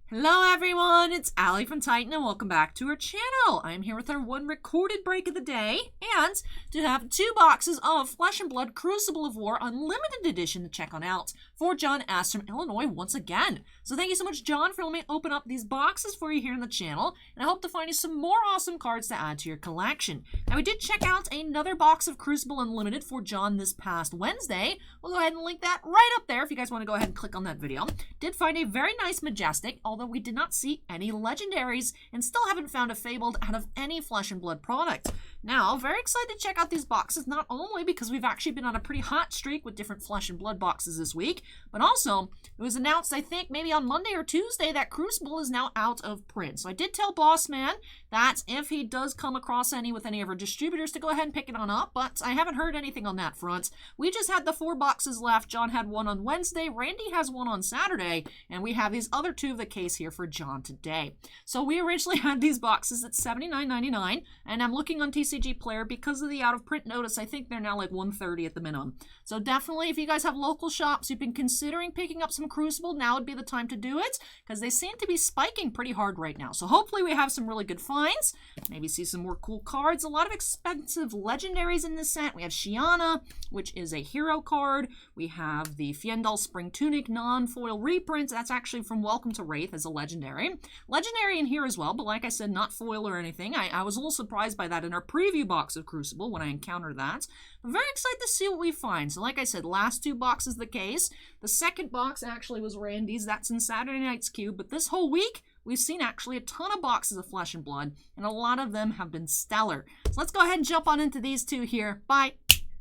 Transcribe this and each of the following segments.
Hello everyone, it's Allie from Titan and welcome back to our channel. I'm here with our one recorded break of the day and to have 2 boxes of Flesh and Blood Crucible of War Unlimited Edition to check on out for John S. from Illinois once again. So thank you so much, John, for letting me open up these boxes for you here on the channel, and I hope to find you some more awesome cards to add to your collection. Now we did check out another box of Crucible Unlimited for John this past Wednesday. We'll go ahead and link that right up there if you guys want to go ahead and click on that video. Did find a very nice Majestic, although we did not see any legendaries and still haven't found a Fabled out of any Flesh and Blood product. Now, very excited to check out these boxes, not only because we've actually been on a pretty hot streak with different Flesh and Blood boxes this week, but also it was announced, I think, maybe on Monday or Tuesday that Crucible is now out of print. So I did tell Boss Man that if he does come across any with any of our distributors to go ahead and pick it on up, but I haven't heard anything on that front. We just had the 4 boxes left. John had one on Wednesday, Randy has one on Saturday, and we have these other 2 of the case here for John today. So we originally had these boxes at $79.99, and I'm looking on TCG Player because of the out of print notice. I think they're now like $130 at the minimum. So definitely, if you guys have local shops you've been considering picking up some Crucible, now would be the time to do it because they seem to be spiking pretty hard right now. So hopefully we have some really good finds. Maybe see some more cool cards. A lot of expensive legendaries in this set. We have Shiana, which is a hero card. We have the Fiendal Spring Tunic non-foil reprint. That's actually from Welcome to Wraith as a legendary. Legendary in here as well, but like I said, not foil or anything. I was a little surprised by that in our preview box of Crucible when I encountered that. I'm very excited to see what we find. So like I said, last 2 boxes the case. The second box actually was Randy's. That's in Saturday night's queue. But this whole week, we've seen actually a ton of boxes of Flesh and Blood, and a lot of them have been stellar. So let's go ahead and jump on into these 2 here by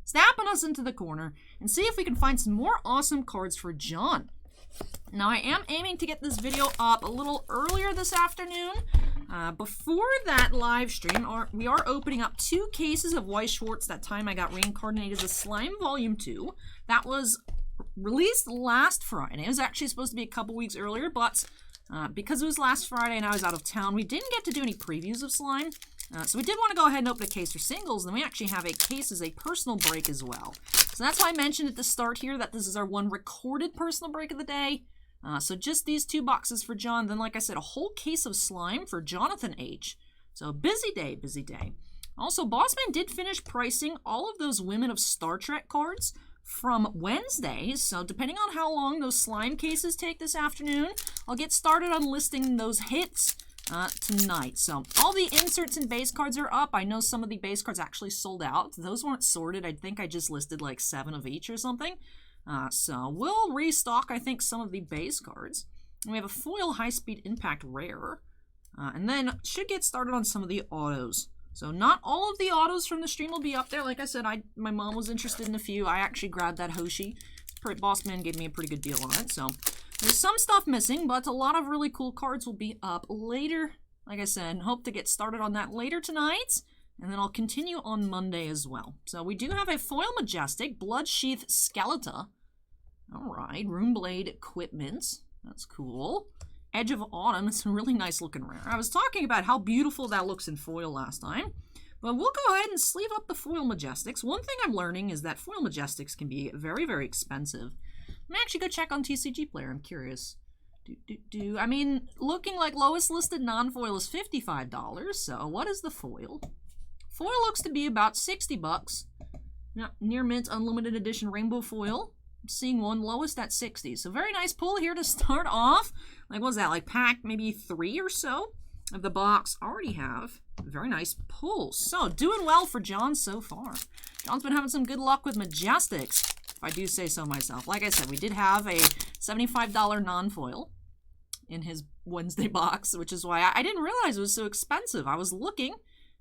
snapping us into the corner and see if we can find some more awesome cards for John. Now, I am aiming to get this video up a little earlier this afternoon. Before that live stream, we are opening up 2 cases of Weiss Schwarz. That time I got reincarnated as a Slime Volume 2. That was released last Friday. It was actually supposed to be a couple weeks earlier, but because it was last Friday and I was out of town, we didn't get to do any previews of Slime. So we did want to go ahead and open a case for singles, and we actually have a case as a personal break as well. So that's why I mentioned at the start here that this is our one recorded personal break of the day. So just these 2 boxes for John, then like I said, a whole case of Slime for Jonathan H. So busy day, busy day. Also, Bossman did finish pricing all of those Women of Star Trek cards from Wednesday, so depending on how long those Slime cases take this afternoon, I'll get started on listing those hits tonight. So all the inserts and base cards are up. I know some of the base cards actually sold out. Those weren't sorted. I think I just listed like 7 of each or something. So we'll restock, I think, some of the base cards. And we have a foil high-speed impact rare. And then should get started on some of the autos. So not all of the autos from the stream will be up there. Like I said, my mom was interested in a few. I actually grabbed that Hoshi. Bossman gave me a pretty good deal on it. So there's some stuff missing, but a lot of really cool cards will be up later. Like I said, hope to get started on that later tonight. And then I'll continue on Monday as well. So we do have a foil Majestic, Bloodsheath Skeleton. Alright, Runeblade Equipment. That's cool. Edge of Autumn. It's a really nice looking rare. I was talking about how beautiful that looks in foil last time. But we'll go ahead and sleeve up the foil Majestics. One thing I'm learning is that foil Majestics can be very, very expensive. Let me actually go check on TCG Player. I'm curious. I mean, looking like lowest listed non-foil is $55. So what is the foil? Foil looks to be about 60 bucks. Near mint unlimited edition rainbow foil. I'm seeing one lowest at 60. So very nice pull here to start off. Like, what was that? Like pack maybe 3 or so of the box. Already have very nice pulls. So doing well for John so far. John's been having some good luck with Majestics, if I do say so myself. Like I said, we did have a $75 non-foil in his Wednesday box, which is why I didn't realize it was so expensive. I was looking.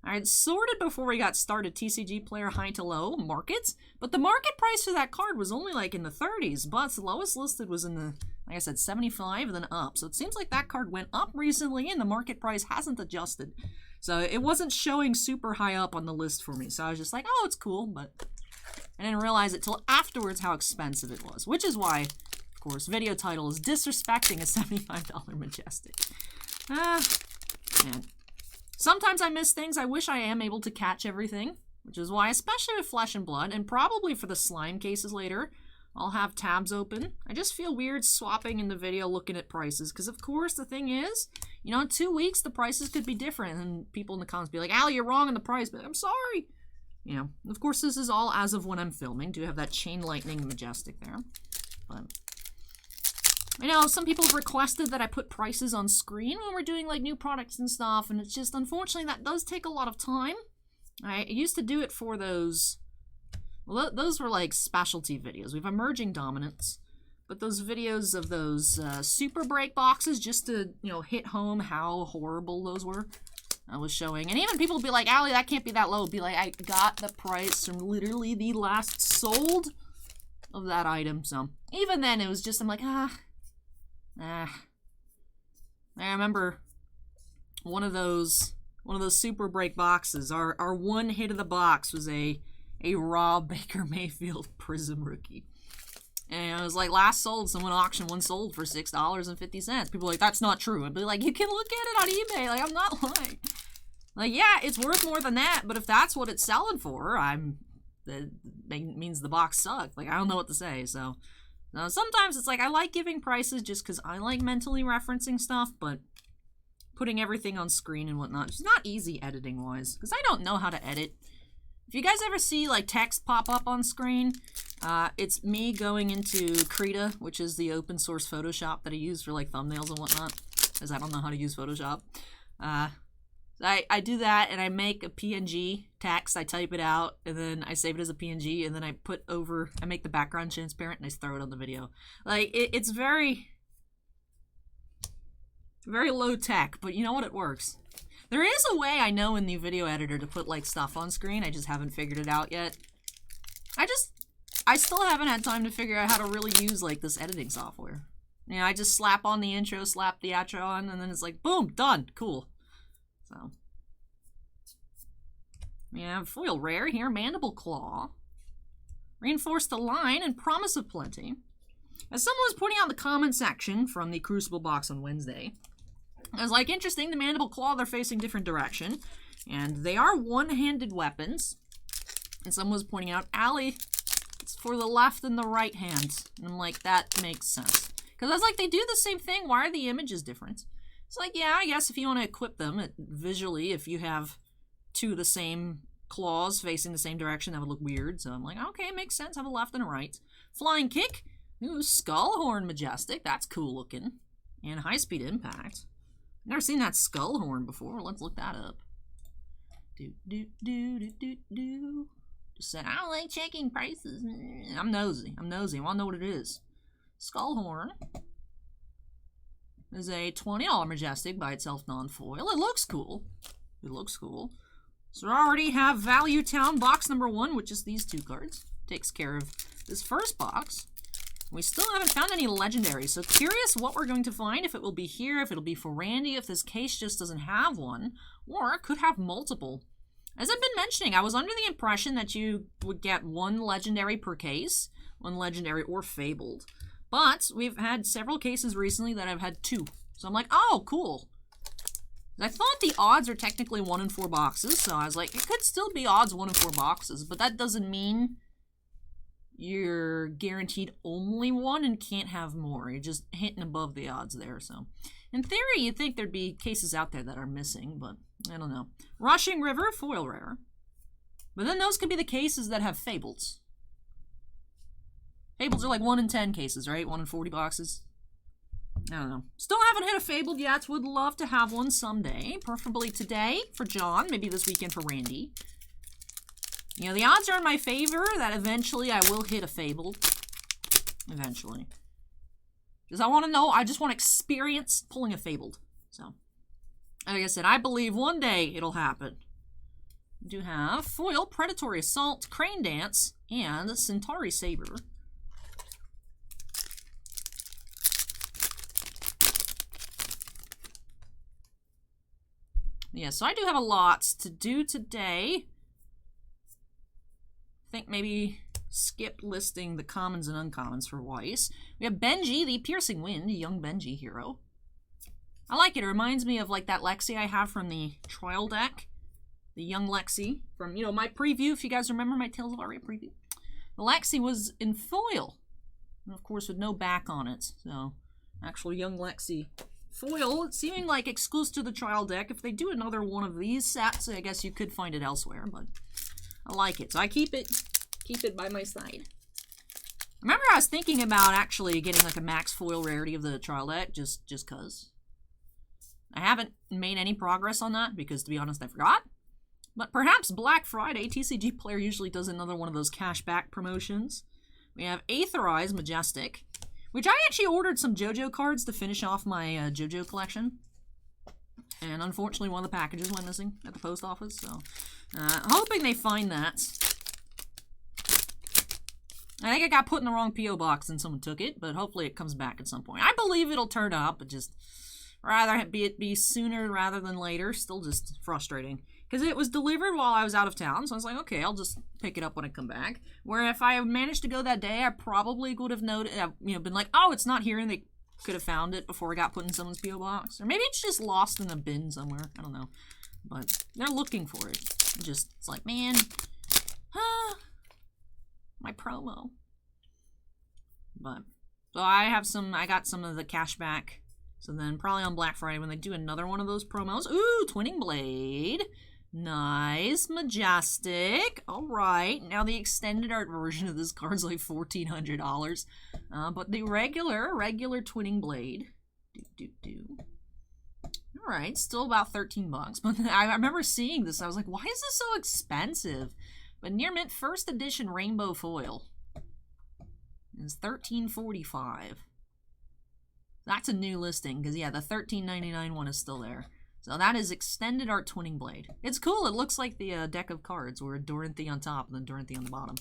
I had sorted before we got started TCG Player high to low markets, but the market price for that card was only like in the 30s, but the lowest listed was in the, like I said, 75 and then up. So it seems like that card went up recently and the market price hasn't adjusted. So it wasn't showing super high up on the list for me. So I was just like, oh, it's cool, but I didn't realize it till afterwards how expensive it was, which is why, of course, video title is disrespecting a $75 Majestic. Man. Sometimes I miss things. I wish I am able to catch everything, which is why, especially with Flesh and Blood, and probably for the Slime cases later, I'll have tabs open. I just feel weird swapping in the video looking at prices, because of course the thing is, you know, in 2 weeks the prices could be different, and people in the comments be like, Allie, you're wrong on the price, but I'm sorry. You know, of course this is all as of when I'm filming. Do have that chain lightning Majestic there. But I know some people have requested that I put prices on screen when we're doing like new products and stuff, and it's just, unfortunately, that does take a lot of time. I used to do it for those, well, those were like specialty videos. We have emerging dominance, but those videos of those super break boxes, just to, you know, hit home how horrible those were, I was showing. And even people would be like, Allie, that can't be that low. Be like, I got the price from literally the last sold of that item. So even then it was just, I'm like, I remember one of those super break boxes. Our one hit of the box was a raw Baker Mayfield Prism rookie. And it was like last sold, someone auctioned one sold for $6.50. People were like, that's not true. I'd be like, you can look at it on eBay. Like, I'm not lying. Like, yeah, it's worth more than that, but if that's what it's selling for, that means the box sucked. Like, I don't know what to say. So sometimes it's like, I like giving prices just because I like mentally referencing stuff, but putting everything on screen and whatnot, it's not easy editing wise, because I don't know how to edit. If you guys ever see like text pop up on screen, it's me going into Krita, which is the open source Photoshop that I use for like thumbnails and whatnot, because I don't know how to use Photoshop. I do that, and I make a PNG text, I type it out, and then I save it as a PNG, and then I make the background transparent, and I throw it on the video. Like, it's very, very low tech, but you know what, it works. There is a way I know in the video editor to put like stuff on screen, I just haven't figured it out yet. I still haven't had time to figure out how to really use like this editing software. You know, I just slap on the intro, slap the outro on, and then it's like, boom, done, cool. So, we have foil rare here, Mandible Claw, Reinforce the Line, and Promise of Plenty. As someone was pointing out in the comment section from the Crucible box on Wednesday, I was like, interesting, the Mandible Claw, they're facing different direction, and they are one-handed weapons. And someone was pointing out, Allie, it's for the left and the right hand. And I'm like, that makes sense. Because I was like, they do the same thing, why are the images different? It's like, yeah, I guess if you want to equip them visually, if you have two of the same claws facing the same direction, that would look weird. So I'm like, okay, makes sense, have a left and a right. Flying Kick, ooh, Skullhorn Majestic, that's cool looking. And High Speed Impact. Never seen that Skullhorn before. Let's look that up. Just said, I don't like checking prices. I'm nosy. I want to know what it is. Skullhorn is a $20 Majestic by itself non-foil. It looks cool. So we already have Value Town box number 1, which is these 2 cards. Takes care of this first box. We still haven't found any legendaries, so curious what we're going to find, if it will be here, if it'll be for Randy, if this case just doesn't have one, or it could have multiple. As I've been mentioning, I was under the impression that you would get 1 legendary per case, 1 legendary or fabled, but we've had several cases recently that I've had 2. So I'm like, oh, cool. I thought the odds are technically 1 in 4 boxes, so I was like, it could still be odds 1 in 4 boxes, but that doesn't mean you're guaranteed only 1 and can't have more. You're just hitting above the odds there. So in theory, you'd think there'd be cases out there that are missing, but I don't know. Rushing River, foil rare. But then those could be the cases that have fables. Fables are like 1 in 10 cases, right? 1 in 40 boxes. I don't know. Still haven't hit a fabled yet. Would love to have one someday. Preferably today for John. Maybe this weekend for Randy. You know, the odds are in my favor that eventually I will hit a fabled. Eventually. Because I want to know, I just want to experience pulling a fabled. So, like I said, I believe one day it'll happen. We do have foil, Predatory Assault, Crane Dance, and Centauri Saber. Yeah, so I do have a lot to do today. I think maybe skip listing the commons and uncommons for Weiss. We have Benji, the Piercing Wind, young Benji hero. I like it. It reminds me of like that Lexi I have from the trial deck. The young Lexi from, you know, my preview, if you guys remember my Tales of Aria preview. The Lexi was in foil. And of course, with no back on it. So, actual Young Lexi foil, seeming like exclusive to the trial deck. If they do another one of these sets, I guess you could find it elsewhere, but I like it. So I keep it by my side. Remember, I was thinking about actually getting like a max foil rarity of the trial deck, just cause. I haven't made any progress on that because, to be honest, I forgot. But perhaps Black Friday, TCG Player usually does another one of those cashback promotions. We have Aetherized Majestic, which I actually ordered some JoJo cards to finish off my JoJo collection. And unfortunately, one of the packages went missing at the post office, so hoping they find that. I think it got put in the wrong P.O. box and someone took it, but hopefully it comes back at some point. I believe it'll turn up, but just rather it be sooner rather than later. Still just frustrating. Because it was delivered while I was out of town, so I was like, okay, I'll just pick it up when I come back. Where if I managed to go that day, I probably would have been like, oh, it's not here, and they could have found it before it got put in someone's P.O. box. Or maybe it's just lost in a bin somewhere. I don't know. But they're looking for it. It's like, man, my promo. But, so I got some of the cash back. So then probably on Black Friday when they do another one of those promos. Ooh, Twinning Blade. Nice. Majestic. Alright. Now the extended art version of this card's like $1,400. But the regular Twinning Blade. Alright, still about 13 bucks. But I remember seeing this. I was like, why is this so expensive? But Near Mint First Edition Rainbow Foil is $13.45. That's a new listing, because yeah, the $13.99 one is still there. So that is Extended Art Twinning Blade. It's cool. It looks like the deck of cards where Dorothy on top and then Dorothy on the bottom.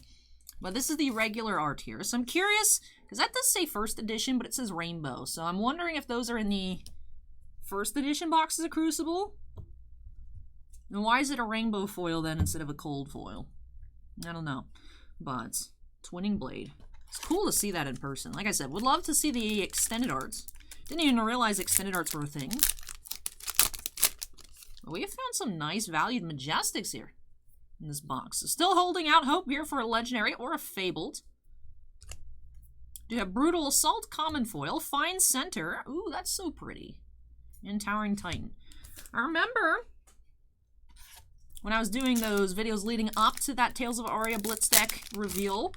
But this is the regular art here. So I'm curious, because that does say first edition, but it says rainbow. So I'm wondering if those are in the first edition boxes of Crucible. And why is it a rainbow foil then instead of a cold foil? I don't know. But Twinning Blade. It's cool to see that in person. Like I said, would love to see the extended arts. Didn't even realize extended arts were a thing. But we have found some nice valued Majestics here in this box. So still holding out hope here for a legendary or a fabled. Do have Brutal Assault Common Foil, Fine Center. Ooh, that's so pretty. And Towering Titan. I remember when I was doing those videos leading up to that Tales of Aria Blitz deck reveal,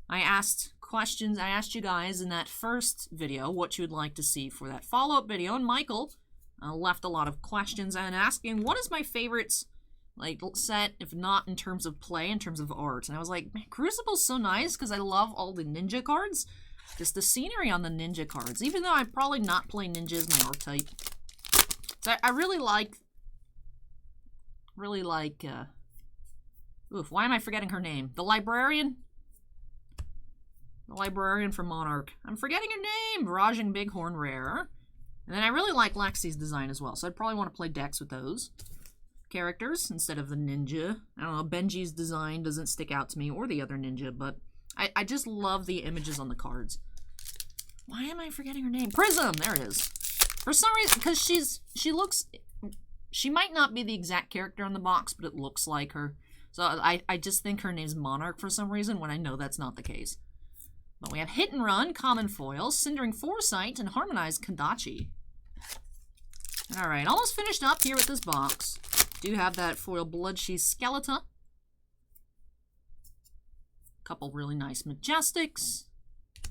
I asked questions. I asked you guys in that first video what you would like to see for that follow-up video, and Michael left a lot of questions and asking what is my favorite set, if not in terms of play, in terms of art. And I was like, man, Crucible's so nice because I love all the ninja cards. Just the scenery on the ninja cards, even though I probably not play ninja as my archetype. So I really like, oof, why am I forgetting her name? The librarian? The librarian from Monarch. I'm forgetting her name! Rajang Bighorn Rare. And then I really like Lexi's design as well, so I'd probably want to play decks with those characters instead of the ninja. I don't know, Benji's design doesn't stick out to me, or the other ninja, but I just love the images on the cards. Why am I forgetting her name? Prism! There it is. For some reason, because she might not be the exact character on the box, but it looks like her. So I just think her name's Monarch for some reason, when I know that's not the case. But we have Hit and Run, Common Foil, Cindering Foresight, and Harmonized Kadachi. Alright, almost finished up here with this box. Do have that foil Bloodsheath Skeleton. Couple really nice Majestics.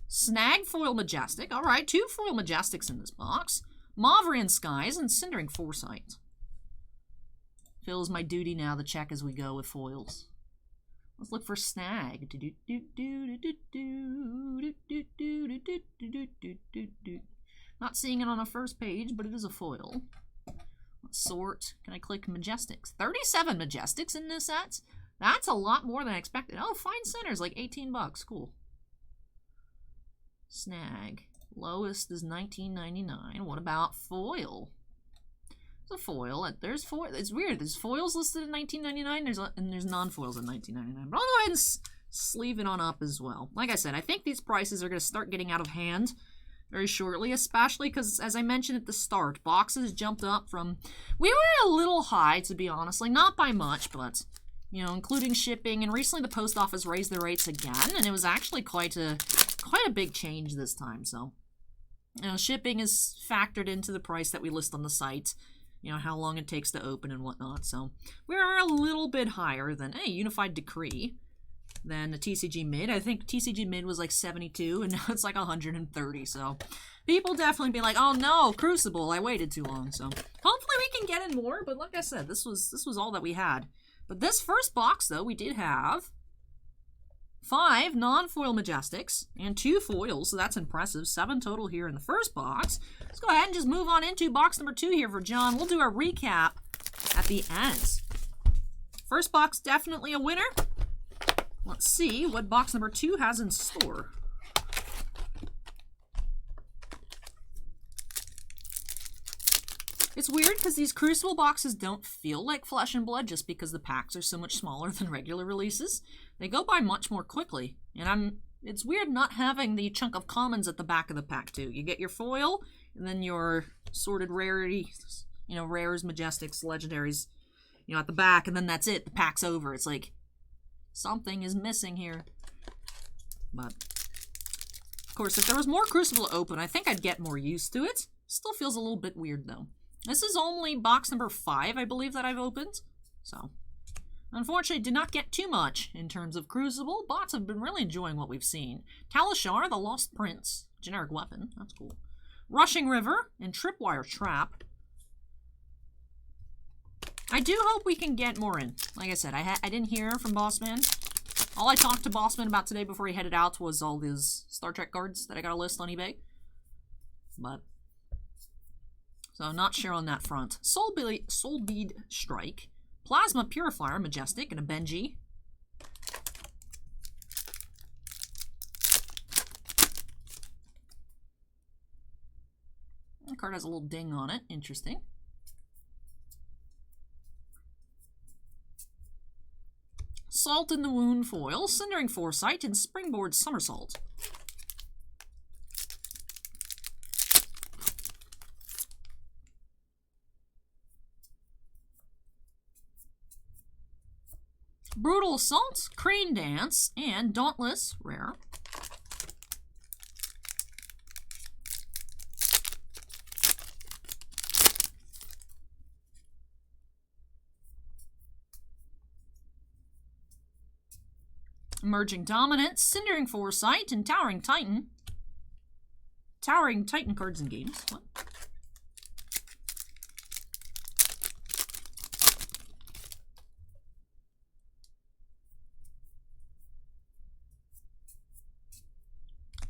Snag Foil Majestic. Alright, 2 foil Majestics in this box. Mavrian Skies and Cindering Foresight. Feels my duty now to check as we go with foils. Let's look for Snag. Not seeing it on the first page, but it is a foil. Let's sort. Can I click Majestics? 37 Majestics in this set? That's a lot more than I expected. Oh, Fine Center's like 18 bucks. Cool. Snag. Lowest is $19.99. What about foil? It's a foil. There's foil. It's weird. There's foils listed at $19.99. There's non-foils at $19.99. But I'll go ahead and sleeve it on up as well. Like I said, I think these prices are going to start getting out of hand very shortly, especially because, as I mentioned at the start, boxes jumped up from... We were a little high, to be honest. Like, not by much, but, you know, including shipping. And recently the post office raised their rates again, and it was actually quite a quite a big change this time, so. You know, shipping is factored into the price that we list on the site. You know, how long it takes to open and whatnot, so. We are a little bit higher than a Unified Decree than the TCG Mid. I think TCG Mid was like 72, and now it's like 130, so. People definitely be like, oh no, Crucible, I waited too long, so. Hopefully we can get in more, but like I said, this was all that we had. But this first box, though, we did have 5 non-foil Majestics and 2 foils, so that's impressive. 7 total here in the first box. Let's go ahead and just move on into box number 2 here for John. We'll do a recap at the end. First box, definitely a winner. Let's see what box number 2 has in store. It's weird because these Crucible boxes don't feel like Flesh and Blood just because the packs are so much smaller than regular releases. They go by much more quickly, and it's weird not having the chunk of commons at the back of the pack too. You get your foil, and then your sorted rarity, you know, rares, majestics, legendaries, you know, at the back, and then that's it. The pack's over. It's like something is missing here. But of course, if there was more Crucible open, I think I'd get more used to it. Still feels a little bit weird though. This is only box number 5, I believe, that I've opened. So, unfortunately, did not get too much in terms of Crucible. Bots have been really enjoying what we've seen. Talishar, the Lost Prince. Generic weapon. That's cool. Rushing River and Tripwire Trap. I do hope we can get more in. Like I said, I didn't hear from Bossman. All I talked to Bossman about today before he headed out was all these Star Trek cards that I got a list on eBay. But so not sure on that front. Soul Bead Strike, Plasma Purifier, Majestic, and a Benji. The card has a little ding on it. Interesting. Salt in the Wound foil, Cindering Foresight, and Springboard Somersault. Brutal Assault, Crane Dance, and Dauntless, rare. Emerging Dominance, Cindering Foresight, and Towering Titan. Towering Titan cards and games. What?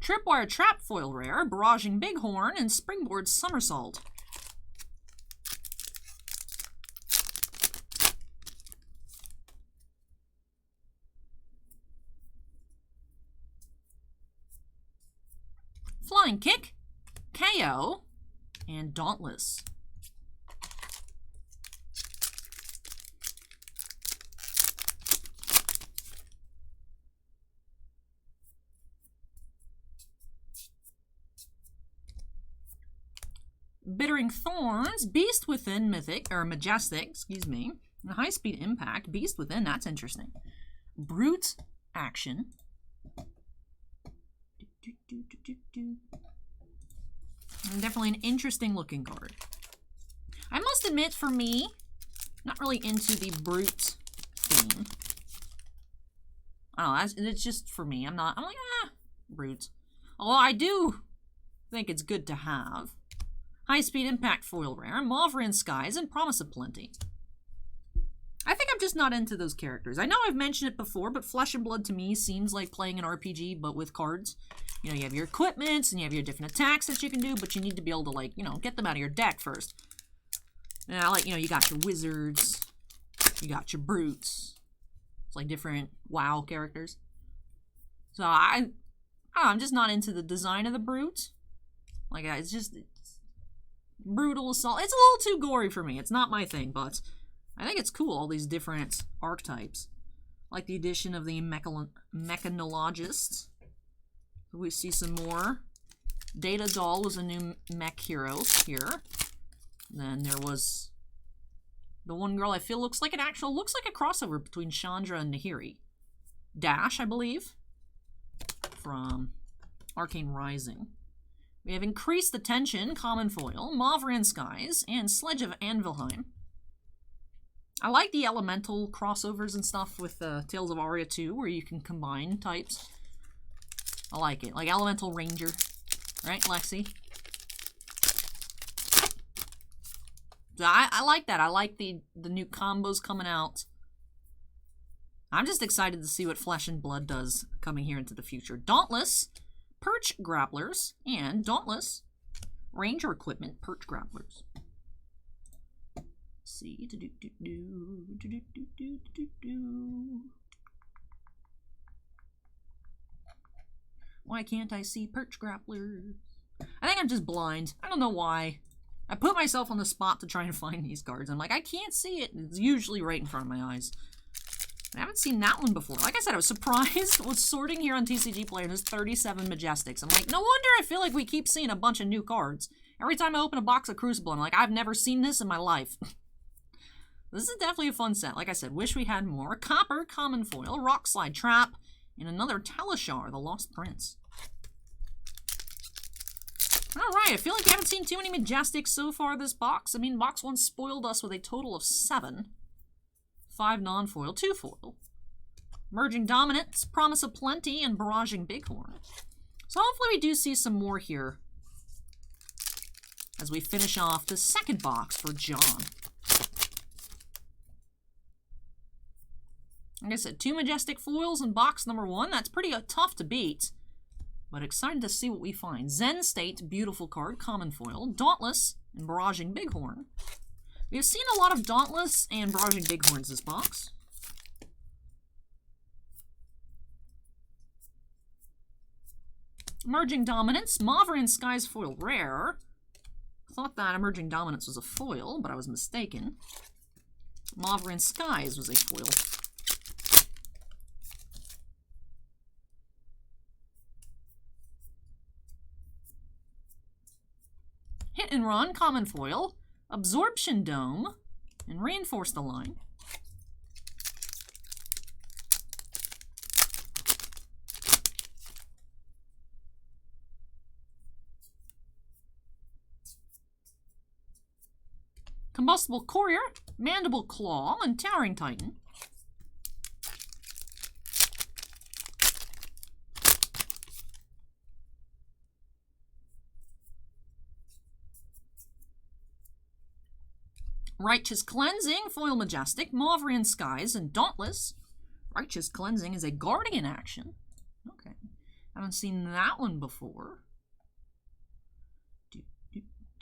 Tripwire Trap foil rare, Barraging Bighorn, and Springboard Somersault. Flying Kick, KO, and Dauntless. Bittering Thorns, Beast Within, Majestic, excuse me. High Speed Impact, Beast Within, that's interesting. Brute Action. And definitely an interesting looking card. I must admit, for me, not really into the Brute theme. I don't know, it's just for me. I'm like, Brute. Although I do think it's good to have. High Speed Impact foil rare, Mauvrian Skies, and Promise of Plenty. I think I'm just not into those characters. I know I've mentioned it before, but Flesh and Blood to me seems like playing an RPG, but with cards. You know, you have your equipments, and you have your different attacks that you can do, but you need to be able to, like, you know, get them out of your deck first. Now, like, you know, you got your wizards, you got your brutes. It's like different WoW characters. So I'm just not into the design of the brute. Like, it's brutal assault. It's a little too gory for me. It's not my thing, but I think it's cool, all these different archetypes. Like the addition of the mechanologist. We see some more. Data Doll was a new mech hero here. Then there was the one girl I feel looks like a crossover between Chandra and Nahiri. Dash, I believe. From Arcane Rising. We have Increased the Tension, Common Foil, Mavrian Skies, and Sledge of Anvilheim. I like the elemental crossovers and stuff with Tales of Aria 2, where you can combine types. I like it. Like Elemental Ranger. Right, Lexi? So I like that. I like the new combos coming out. I'm just excited to see what Flesh and Blood does coming here into the future. Dauntless, Perch Grapplers, and Dauntless, Ranger Equipment, Perch Grapplers. Let's see. Why can't I see Perch Grapplers? I think I'm just blind. I don't know why. I put myself on the spot to try and find these cards. I'm like, I can't see it. It's usually right in front of my eyes. I haven't seen that one before. Like I said, I was surprised with sorting here on TCG Player, and there's 37 Majestics. I'm like, no wonder I feel like we keep seeing a bunch of new cards. Every time I open a box of Crucible, I'm like, I've never seen this in my life. This is definitely a fun set. Like I said, wish we had more. Copper, Common Foil, Rock Slide Trap, and another Teleshar, the Lost Prince. Alright, I feel like we haven't seen too many Majestics so far this box. I mean, box 1 spoiled us with a total of 7. 5 non-foil, 2 foil. Merging Dominance, Promise of Plenty, and Barraging Bighorn. So hopefully we do see some more here as we finish off the second box for JON. Like I said, 2 Majestic foils in box number 1. That's pretty tough to beat, but excited to see what we find. Zen State, beautiful card, Common Foil. Dauntless, and Barraging Bighorn. We've seen a lot of Dauntless and Barraging Bighorns this box. Emerging Dominance, Mavrian Skies foil rare. Thought that Emerging Dominance was a foil, but I was mistaken. Mavrian Skies was a foil. Hit and Run, Common Foil. Absorption Dome, and Reinforce the Line. Combustible Courier, Mandible Claw, and Towering Titan. Righteous Cleansing, Foil Majestic, Mavrian Skies, and Dauntless. Righteous Cleansing is a Guardian action. Okay. Haven't seen that one before.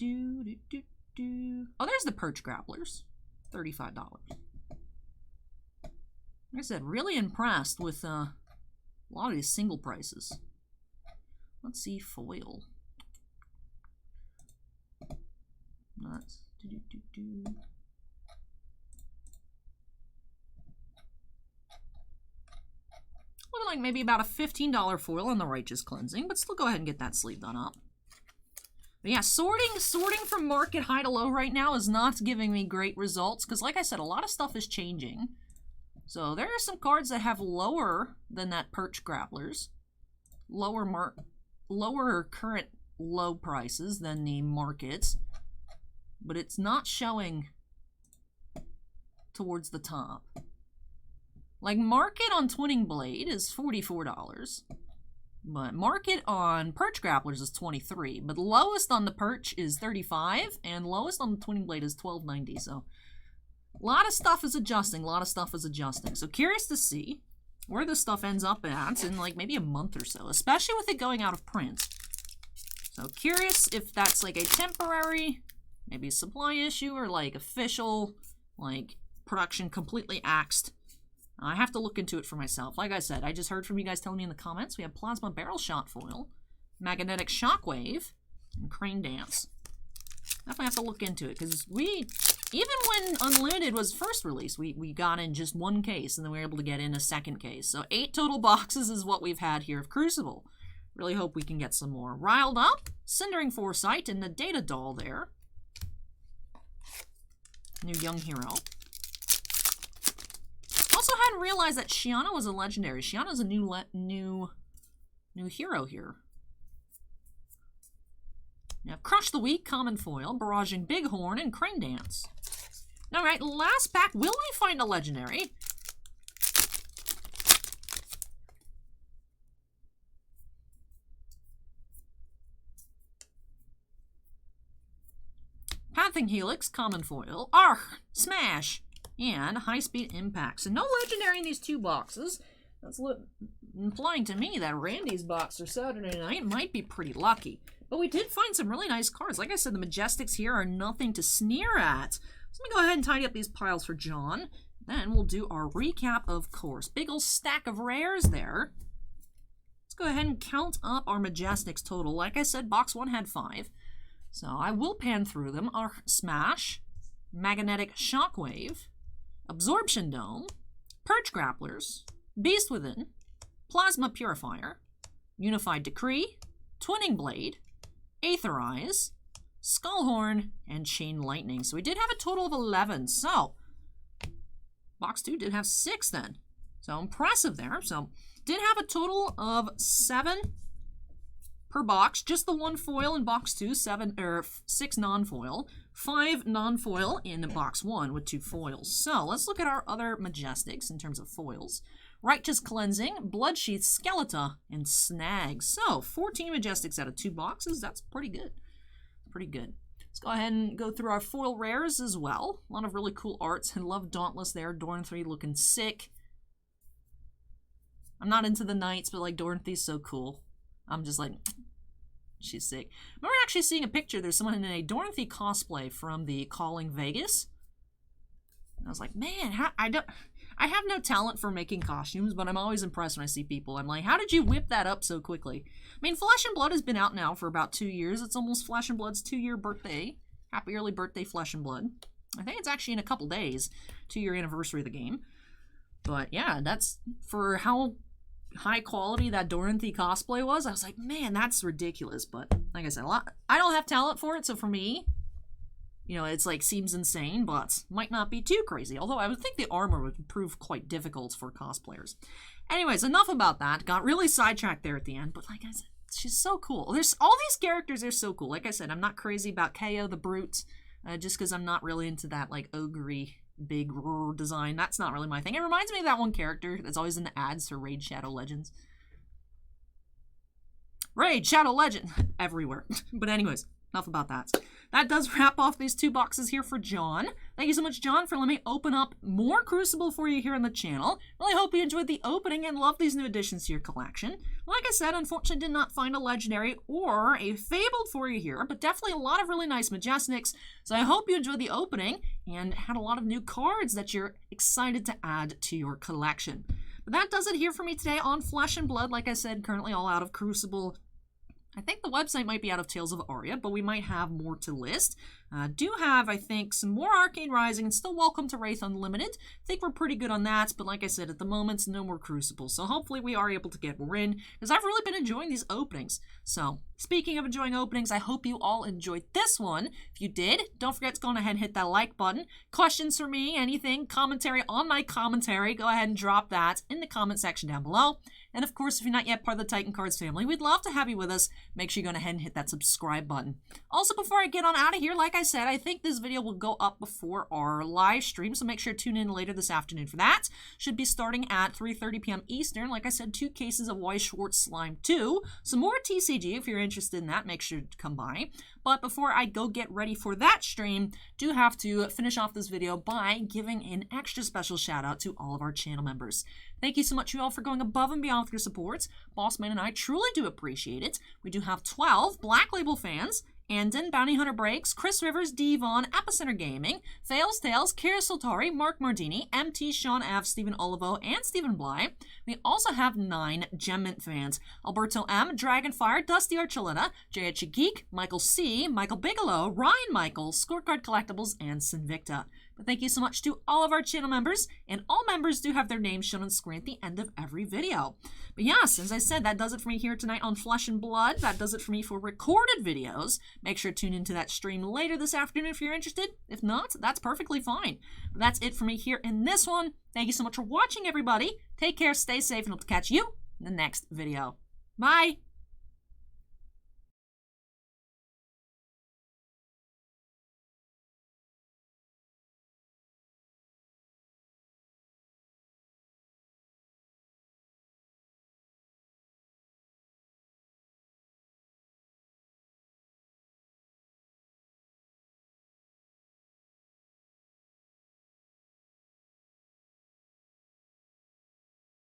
Oh, there's the Perch Grapplers. $35. Like I said, really impressed with a lot of these single prices. Let's see foil. Nuts. Looking like maybe about a $15 foil on the Righteous Cleansing, but still go ahead and get that sleeve done up. But yeah, sorting from market high to low right now is not giving me great results, because like I said, a lot of stuff is changing. So there are some cards that have lower than that Perch Grapplers, lower current low prices than the markets, but it's not showing towards the top. Like, market on Twinning Blade is $44, but market on Perch Grapplers is $23, but lowest on the Perch is $35, and lowest on the Twinning Blade is $12.90, so a lot of stuff is adjusting, So curious to see where this stuff ends up at in, like, maybe a month or so, especially with it going out of print. So curious if that's, like, a temporary, maybe a supply issue, or, like, official, like, production completely axed. I have to look into it for myself. Like I said, I just heard from you guys telling me in the comments. We have Plasma Barrel Shot Foil, Magnetic Shockwave, and Crane Dance. Definitely have to look into it, because even when Unlimited was first released, we got in just one case, and then we were able to get in a second case. So 8 total boxes is what we've had here of Crucible. Really hope we can get some more. Riled Up, Cindering Foresight, and the Data Doll there. New Young Hero. Also hadn't realized that Shiana was a legendary. Shiana's a new hero here. We have Crush the Weak, Common Foil, Barraging Bighorn, and Crane Dance. All right, last pack. Will we find a legendary? Pathing Helix, Common Foil, Smash, and High Speed Impact. So no legendary in these 2 boxes. That's implying to me that Randy's box for Saturday night might be pretty lucky. But we did find some really nice cards. Like I said, the Majestics here are nothing to sneer at. So let me go ahead and tidy up these piles for John. Then we'll do our recap, of course. Big ol' stack of rares there. Let's go ahead and count up our Majestics total. Like I said, box 1 had 5. So I will pan through them. Our Smash, Magnetic Shockwave, Absorption Dome, Perch Grapplers, Beast Within, Plasma Purifier, Unified Decree, Twinning Blade, Aether Eyes, Skullhorn, and Chain Lightning. So we did have a total of 11. So box 2 did have 6 then. So impressive there. So did have a total of 7 per box. Just the 1 foil in box 2, 6 non-foil, 5 non-foil in box 1 with 2 foils. So let's look at our other Majestics in terms of foils. Righteous Cleansing, Bloodsheath, Skeletor, and Snag. So 14 Majestics out of 2 boxes. That's pretty good. Pretty good. Let's go ahead and go through our foil rares as well. A lot of really cool arts. I love Dauntless there. Dorothy looking sick. I'm not into the Knights, but like Dorothy's so cool. I'm just like, she's sick. I remember actually seeing a picture. There's someone in a Dorothy cosplay from the Calling Vegas. And I was like, man, I have no talent for making costumes, but I'm always impressed when I see people. I'm like, how did you whip that up so quickly? I mean, Flesh and Blood has been out now for about 2 years. It's almost Flesh and Blood's 2-year birthday. Happy early birthday, Flesh and Blood. I think it's actually in a couple days, 2-year anniversary of the game. But yeah, that's for how high quality that Dorothy cosplay was. I was like, man, that's ridiculous. But like I said, I don't have talent for it, so for me, you know, it's like seems insane, but might not be too crazy. Although I would think the armor would prove quite difficult for cosplayers. Anyways, enough about that. Got really sidetracked there at the end, but like I said, she's so cool. There's all these characters are so cool. Like I said, I'm not crazy about KO the Brute, just because I'm not really into that like ogre big design. That's not really my thing. It reminds me of that one character that's always in the ads for Raid Shadow Legends. Raid Shadow Legend everywhere. But anyways, enough about that. That does wrap off these 2 boxes here for John. Thank you so much, John, for letting me open up more Crucible for you here on the channel. Really hope you enjoyed the opening and love these new additions to your collection. Like I said, unfortunately did not find a legendary or a fabled for you here, but definitely a lot of really nice Majestics. So I hope you enjoyed the opening and had a lot of new cards that you're excited to add to your collection. But that does it here for me today on Flesh and Blood. Like I said, currently all out of Crucible. I think the website might be out of Tales of Aria, but we might have more to list. Do have, I think, some more Arcane Rising and still Welcome to Wraith Unlimited. I think we're pretty good on that, but like I said, at the moment, no more Crucible. So hopefully we are able to get more in, because I've really been enjoying these openings. So, speaking of enjoying openings, I hope you all enjoyed this one. If you did, don't forget to go ahead and hit that like button. Questions for me, anything, commentary on my commentary, go ahead and drop that in the comment section down below. And of course, if you're not yet part of the Titan Cards family, we'd love to have you with us. Make sure you go ahead and hit that subscribe button. Also, before I get on out of here, like I said, I think this video will go up before our live stream, so make sure to tune in later this afternoon for that. Should be starting at 3:30 p.m. Eastern. Like I said, 2 cases of Weiss Schwarz Slime 2. Some more TCG. If you're interested in that, make sure to come by. But before I go get ready for that stream, do have to finish off this video by giving an extra special shout out to all of our channel members. Thank you so much, you all, for going above and beyond with your support. Bossman and I truly do appreciate it. We do have 12 Black Label fans: Andon, Bounty Hunter Breaks, Chris Rivers, Devon, Epicenter Gaming, Fails Tales, Kira Soltari, Mark Mardini, MT, Sean F, Stephen Olivo, and Stephen Bly. We also have 9 Gemmint fans: Alberto M, Dragonfire, Dusty Archuleta, JH Geek, Michael C, Michael Bigelow, Ryan Michael, Scorecard Collectibles, and Sinvicta. But thank you so much to all of our channel members, and all members do have their names shown on screen at the end of every video. But yes, as I said, that does it for me here tonight on Flesh and Blood. That does it for me for recorded videos. Make sure to tune into that stream later this afternoon if you're interested. If not, that's perfectly fine. But that's it for me here in this one. Thank you so much for watching, everybody. Take care, stay safe, and hope to catch you in the next video. Bye!